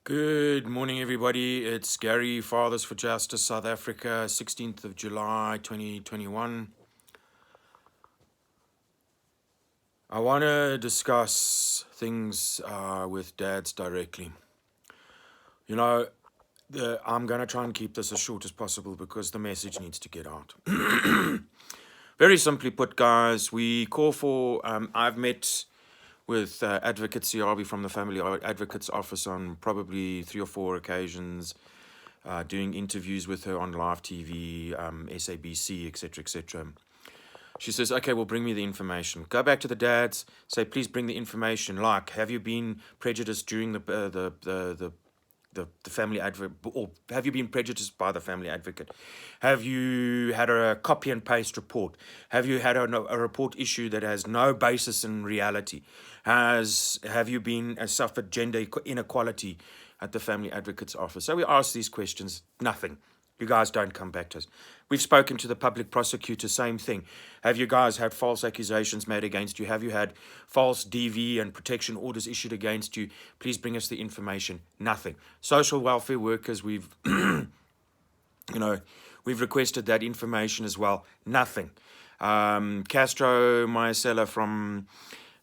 Good morning, everybody. It's Gary, Fathers for Justice, South Africa, 16th of July, 2021. I want to discuss things with dads directly. You know, I'm going to try and keep this as short as possible because the message needs to get out. Very simply put, guys, we call for, I've met with Advocate Siabi from the Family Advocates Office on probably 3 or 4 occasions, doing interviews with her on live TV, SABC, etc., etc. She says, okay, well, bring me the information. Go back to the dads, say, please bring the information. Like, have you been prejudiced during the family advocate, or have you been prejudiced by the family advocate? Have you had a copy and paste report? Have you had a report issue that has no basis in reality? Have you been suffered gender inequality at the family advocate's office? So we ask these questions, nothing. You guys don't come back to us. We've spoken to the public prosecutor, same thing. Have you guys had false accusations made against you? Have you had false DV and protection orders issued against you? Please bring us the information. Nothing. Social welfare workers, we've requested that information as well. Nothing. Castro Maisela from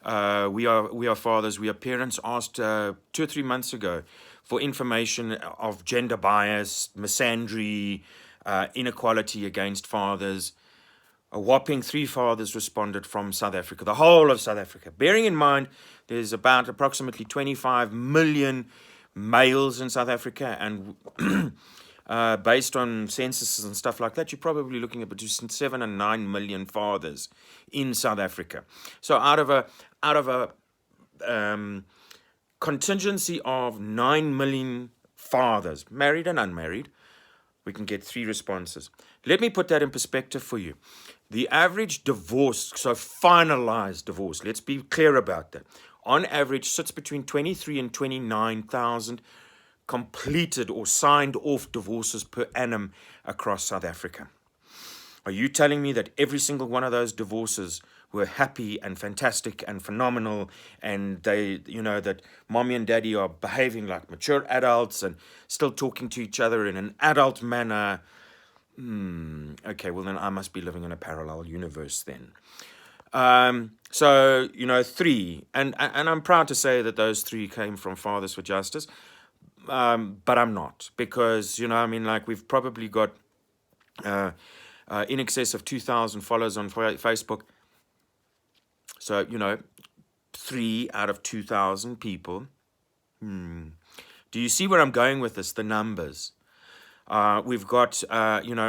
we are Fathers, We Are Parents asked 2 or 3 months ago for information of gender bias, misandry, inequality against fathers. A whopping 3 fathers responded from South Africa, the whole of South Africa. Bearing in mind, there's about approximately 25 million males in South Africa, and based on censuses and stuff like that, you're probably looking at between 7 and 9 million fathers in South Africa. So out of a contingency of 9 million fathers, married and unmarried, we can get 3 responses. Let me put that in perspective for you. The average divorce, so finalized divorce, let's be clear about that, on average sits between 23 and 29,000 completed or signed off divorces per annum across South Africa. Are you telling me that every single one of those divorces were happy and fantastic and phenomenal, and that mommy and daddy are behaving like mature adults and still talking to each other in an adult manner? Okay, well then I must be living in a parallel universe then. So 3, and I'm proud to say that those 3 came from Fathers for Justice, but I'm not, because we've probably got in excess of 2,000 followers on Facebook. So 3 out of 2,000 people. Do you see where I'm going with this? The numbers. We've got, and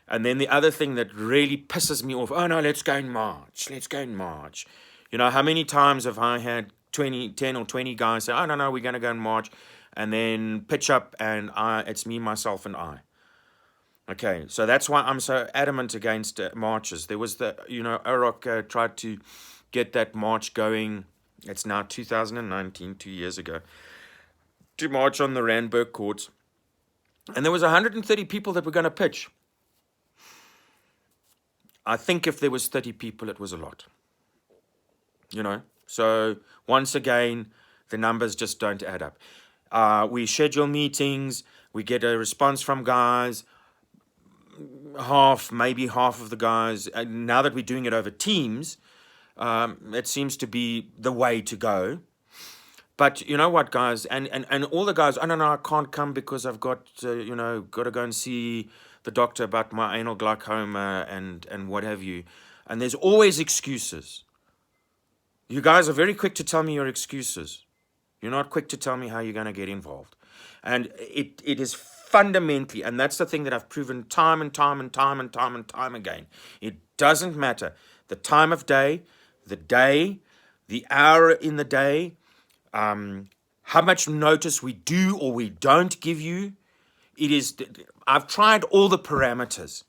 then the other thing that really pisses me off, oh no, let's go and march. How many times have I had 10 or 20 guys say, oh no, we're going to go and march, and then pitch up and it's me, myself, and I. Okay, so that's why I'm so adamant against marches. There was OROC tried to get that march going. It's now 2019, 2 years ago, to march on the Randburg courts. And there was 130 people that were going to pitch. I think if there was 30 people, it was a lot. So once again, the numbers just don't add up. We schedule meetings. We get a response from guys. Maybe half of the guys, now that we're doing it over Teams, it seems to be the way to go. But you know what, guys, and all the guys, no, I can't come because I've got to go and see the doctor about my anal glaucoma and what have you. And there's always excuses. You guys are very quick to tell me your excuses. You're not quick to tell me how you're going to get involved. And it is fundamentally, and that's the thing that I've proven time and time again. It doesn't matter the time of day, the hour in the day, how much notice we do or we don't give you. I've tried all the parameters.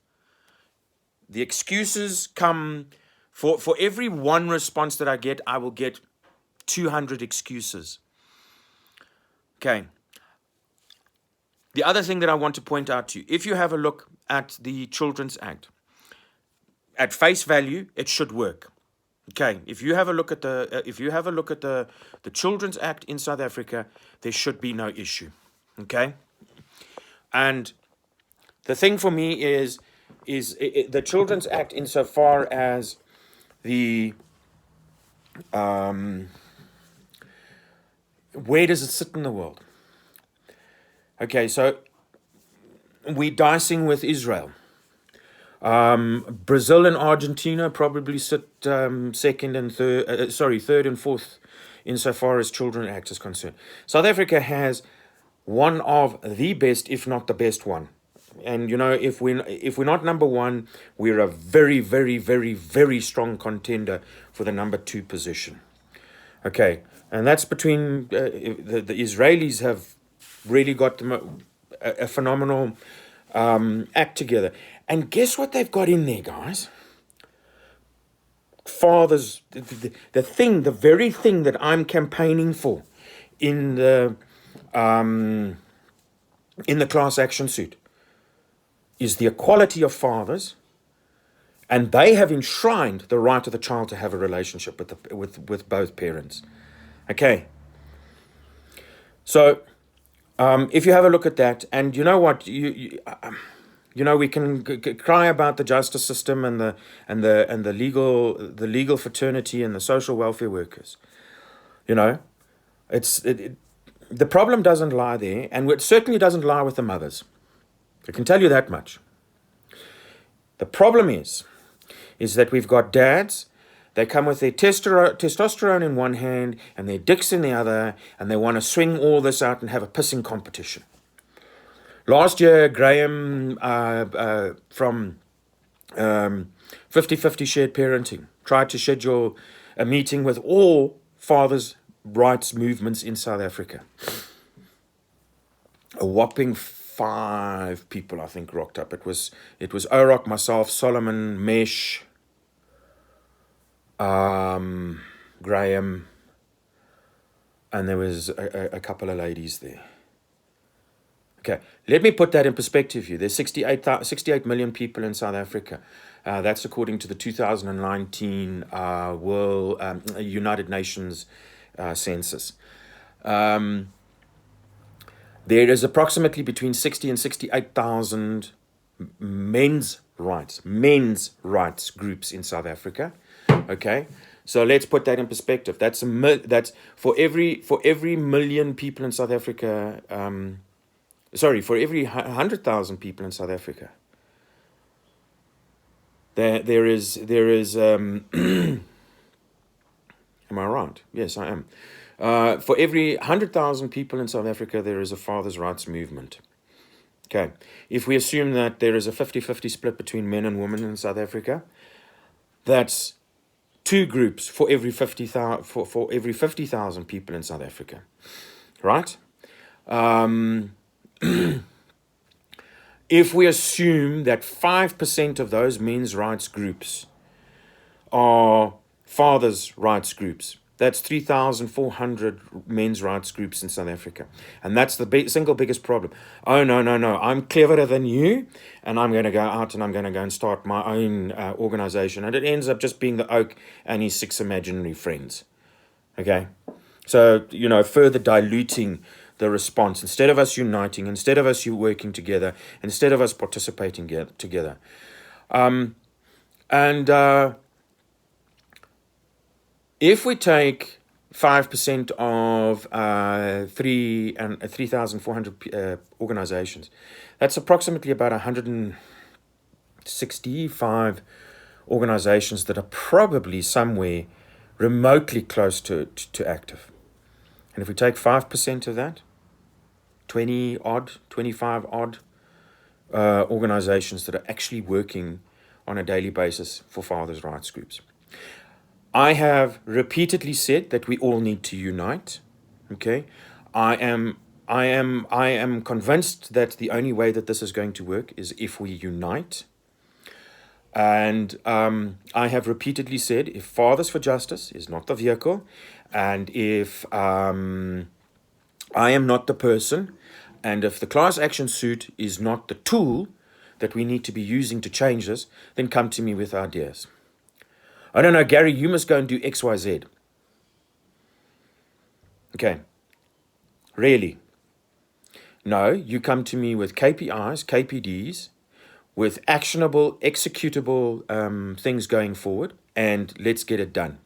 The excuses come, for every 1 response that I get, I will get 200 excuses. Okay. The other thing that I want to point out to you, if you have a look at the Children's Act, at face value, it should work. Okay, if you have a look at the Children's Act in South Africa, there should be no issue. Okay, and the thing for me is the Children's Act insofar as the where does it sit in the world? Okay, so we're dicing with Israel. Brazil and Argentina probably sit second and third, third and fourth insofar as Children's Act is concerned. South Africa has one of the best, if not the best one. And if we're not number one, we're a very, very, very, very strong contender for the number 2 position. Okay, and that's between the Israelis have really got a phenomenal act together. And guess what they've got in there, guys? Fathers, the very thing that I'm campaigning for in the class action suit is the equality of fathers, and they have enshrined the right of the child to have a relationship with both parents. Okay. So, if you have a look at that, and you know what, we can cry about the justice system and the legal fraternity and the social welfare workers. The problem doesn't lie there, and it certainly doesn't lie with the mothers. I can tell you that much. The problem is that we've got dads. They come with their testosterone in one hand and their dicks in the other, and they want to swing all this out and have a pissing competition. Last year, Graham from 50-50 Shared Parenting tried to schedule a meeting with all fathers' rights movements in South Africa. A whopping 5 people, I think, rocked up. It was Orok, myself, Solomon, Mesh, Graham, and there was a couple of ladies there. Okay, let me put that in perspective for you. There's 68 million people in South Africa. That's according to the 2019 United Nations census. There is approximately between 60 and 68,000 men's rights groups in South Africa. Okay, so let's put that in perspective. That's for every million people in South Africa. For every 100,000 people in South Africa, there is. Am I right? Yes, I am. For every 100,000 people in South Africa, there is a fathers' rights movement. Okay, if we assume that there is a 50-50 split between men and women in South Africa, that's 2 groups for every 50,000 for every 50,000 people in South Africa, right? If we assume that 5% of those men's rights groups are fathers' rights groups, that's 3,400 men's rights groups in South Africa. And that's the single biggest problem. Oh, no, I'm cleverer than you, and I'm going to go out and I'm going to go and start my own organization. And it ends up just being the oak and his 6 imaginary friends. Okay? So, further diluting the response. Instead of us uniting, instead of us working together, instead of us participating together. If we take 5% of 3,400 organizations, that's approximately about 165 organizations that are probably somewhere remotely close to active. And if we take 5% of that, 25 odd organizations that are actually working on a daily basis for fathers' rights groups. I have repeatedly said that we all need to unite. Okay, I am convinced that the only way that this is going to work is if we unite. And I have repeatedly said, if Fathers for Justice is not the vehicle, and if I am not the person, and if the class action suit is not the tool that we need to be using to change this, then come to me with ideas. Oh, no, Gary, you must go and do X, Y, Z. Okay. Really? No, you come to me with KPIs, KPDs, with actionable, executable things going forward, and let's get it done.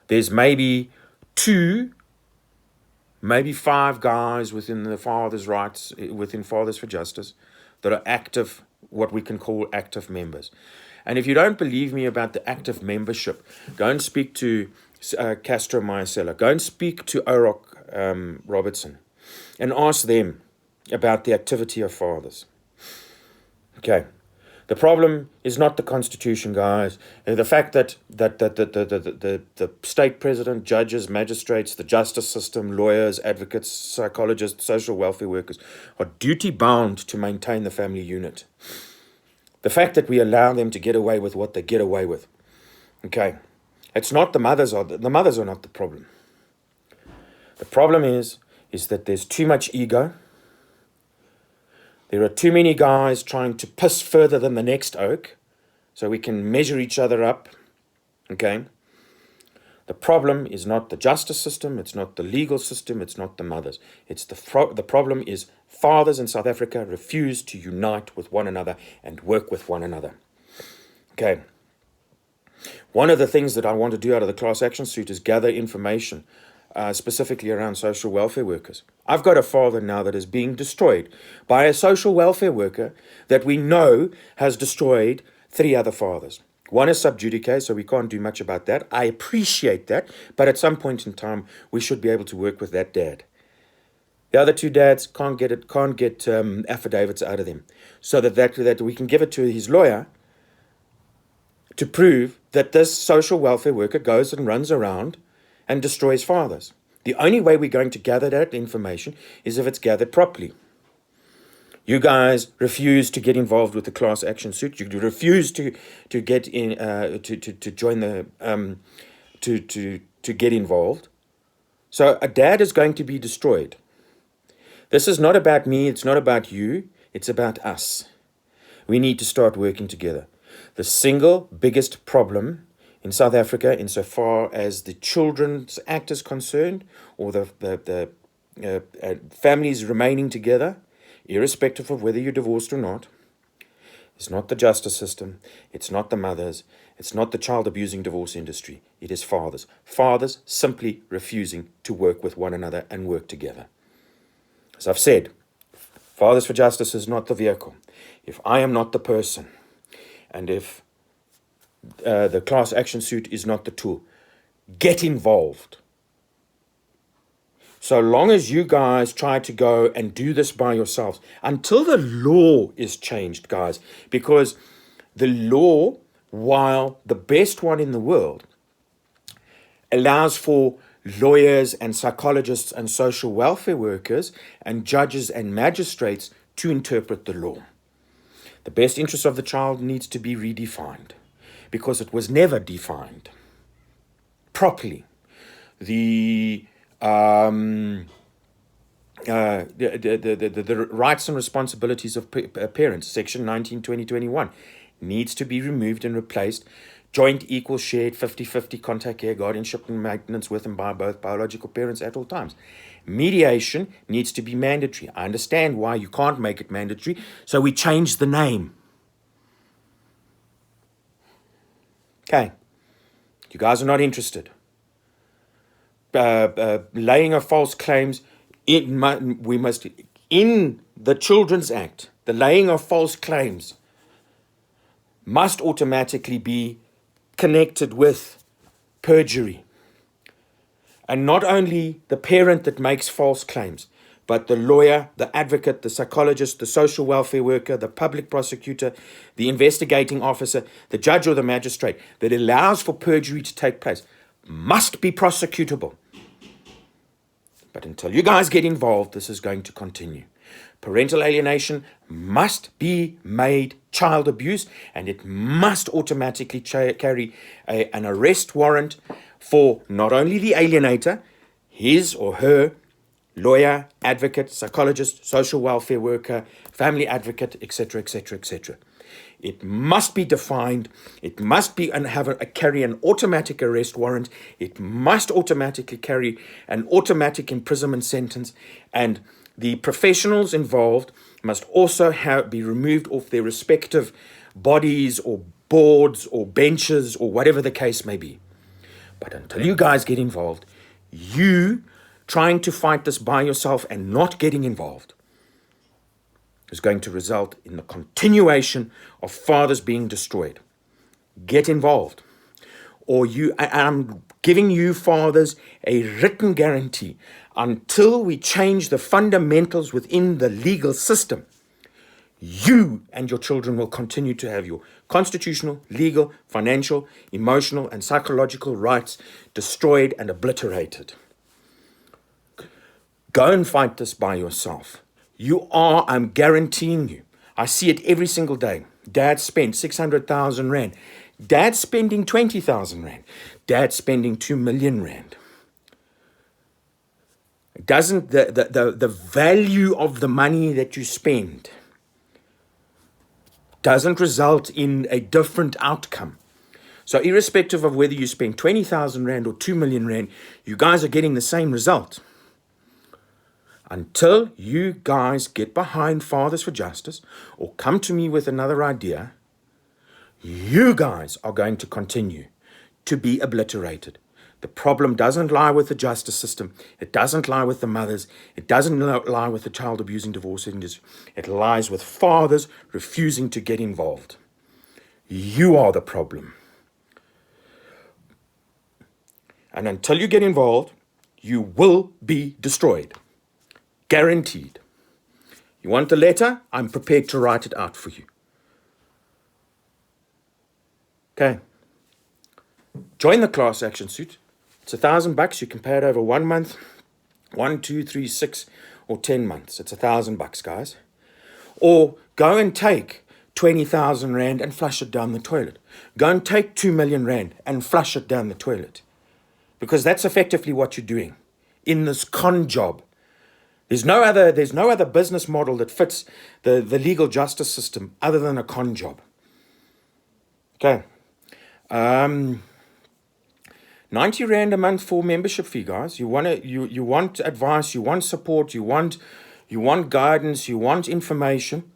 There's maybe 2, maybe 5 guys within the Fathers' Rights, within Fathers for Justice, that are active, what we can call active members. And if you don't believe me about the active membership, go and speak to Castro Mycella. Go and speak to Orock Robertson and ask them about the activity of fathers. Okay. The problem is not the Constitution, guys. The fact that the state president, judges, magistrates, the justice system, lawyers, advocates, psychologists, social welfare workers are duty-bound to maintain the family unit. The fact that we allow them to get away with what they get away with. Okay. It's not the mothers are not the problem. The problem is that there's too much ego. There are too many guys trying to piss further than the next oak so we can measure each other up. Okay? The problem is not the justice system, it's not the legal system, it's not the mothers. It's the problem is fathers in South Africa refuse to unite with one another and work with one another. Okay. One of the things that I want to do out of the class action suit is gather information specifically around social welfare workers. I've got a father now that is being destroyed by a social welfare worker that we know has destroyed 3 other fathers. One is sub judice, so we can't do much about that. I appreciate that, but at some point in time, we should be able to work with that dad. The other 2 dads can't get affidavits out of them, so that we can give it to his lawyer to prove that this social welfare worker goes and runs around and destroys fathers. The only way we're going to gather that information is if it's gathered properly. You guys refuse to get involved with the class action suit. You refuse to get in to join the to get involved. So a dad is going to be destroyed. This is not about me. It's not about you. It's about us. We need to start working together. The single biggest problem in South Africa, insofar as the Children's Act is concerned, or the families remaining together, irrespective of whether you're divorced or not, it's not the justice system, it's not the mothers, it's not the child abusing divorce industry, it is fathers. Fathers simply refusing to work with one another and work together. As I've said, Fathers for Justice is not the vehicle. If I am not the person, and if the class action suit is not the tool, get involved. So long as you guys try to go and do this by yourselves, until the law is changed, guys, because the law, while the best one in the world, allows for lawyers and psychologists and social welfare workers and judges and magistrates to interpret the law. The best interest of the child needs to be redefined, because it was never defined properly. The rights and responsibilities of parents, Section 19, 2021, needs to be removed and replaced. Joint, equal, shared, 50-50 contact care, guardianship and maintenance with and by both biological parents at all times. Mediation needs to be mandatory. I understand why you can't make it mandatory, so we change the name. Okay, you guys are not interested. Laying of false claims, in the Children's Act, the laying of false claims must automatically be connected with perjury. And not only the parent that makes false claims, but the lawyer, the advocate, the psychologist, the social welfare worker, the public prosecutor, the investigating officer, the judge or the magistrate that allows for perjury to take place must be prosecutable. But until you guys get involved, this is going to continue. Parental alienation must be made child abuse, and it must automatically carry an arrest warrant for not only the alienator, his or her lawyer, advocate, psychologist, social welfare worker, family advocate, etc., etc., etc. It must be defined. It must be and carry an automatic arrest warrant. It must automatically carry an automatic imprisonment sentence. And the professionals involved must also be removed off their respective bodies or boards or benches or whatever the case may be. But until you guys get involved, you trying to fight this by yourself and not getting involved is going to result in the continuation of fathers being destroyed. Get involved. Or I'm giving you fathers a written guarantee until we change the fundamentals within the legal system. You and your children will continue to have your constitutional, legal, financial, emotional, and psychological rights destroyed and obliterated. Go and fight this by yourself. I'm guaranteeing you. I see it every single day. Dad spent 600,000 Rand. Dad's spending 20,000 Rand. Dad's spending 2 million Rand. Doesn't the value of the money that you spend doesn't result in a different outcome. So irrespective of whether you spend 20,000 Rand or 2 million Rand, you guys are getting the same result. Until you guys get behind Fathers for Justice or come to me with another idea, you guys are going to continue to be obliterated. The problem doesn't lie with the justice system. It doesn't lie with the mothers. It doesn't lie with the child abusing divorce industry. It lies with fathers refusing to get involved. You are the problem. And until you get involved, you will be destroyed. Guaranteed. You want the letter? I'm prepared to write it out for you. Okay. Join the class action suit. It's $1,000. You can pay it over 1 month, 1, 2, 3, 6, or 10 months. It's $1,000, guys. Or go and take 20,000 Rand and flush it down the toilet. Go and take 2 million Rand and flush it down the toilet. Because that's effectively what you're doing in this con job. There's no other business model that fits the legal justice system other than a con job. Okay. 90 Rand a month for membership fee, guys. You want advice, you want support, you want guidance, you want information.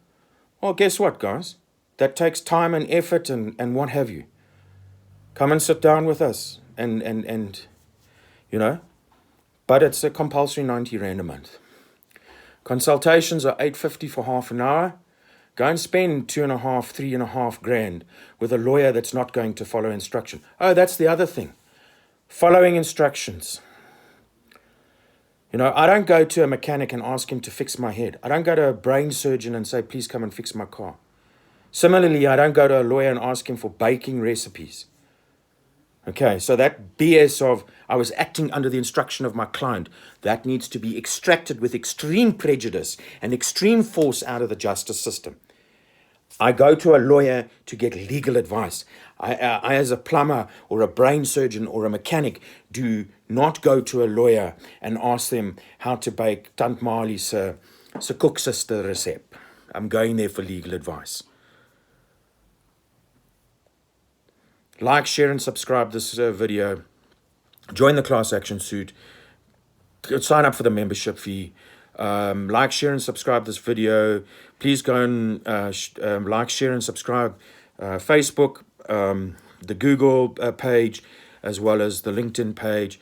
Well, guess what, guys? That takes time and effort and what have you. Come and sit down with us and but it's a compulsory 90 Rand a month. Consultations are $8.50 for half an hour. Go and spend 2.5, 3.5 grand with a lawyer that's not going to follow instruction. Oh, that's the other thing. Following instructions. I don't go to a mechanic and ask him to fix my head. I don't go to a brain surgeon and say, please come and fix my car. Similarly, I don't go to a lawyer and ask him for baking recipes. Okay, so that BS of I was acting under the instruction of my client, that needs to be extracted with extreme prejudice and extreme force out of the justice system. I go to a lawyer to get legal advice. I as a plumber or a brain surgeon or a mechanic, do not go to a lawyer and ask them how to bake Tant Marlie's koeksister recipe. I'm going there for legal advice. Like, share, and subscribe this video. Join the class action suit. Sign up for the membership fee. Like, share, and subscribe this video. Please go and like, share, and subscribe Facebook, the Google page, as well as the LinkedIn page.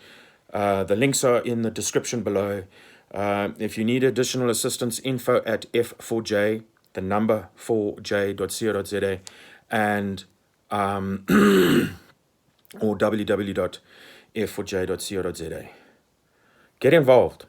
The links are in the description below. If you need additional assistance, info@f4j, the number 4j.co.za, and or www.f4j.co.za. Get involved.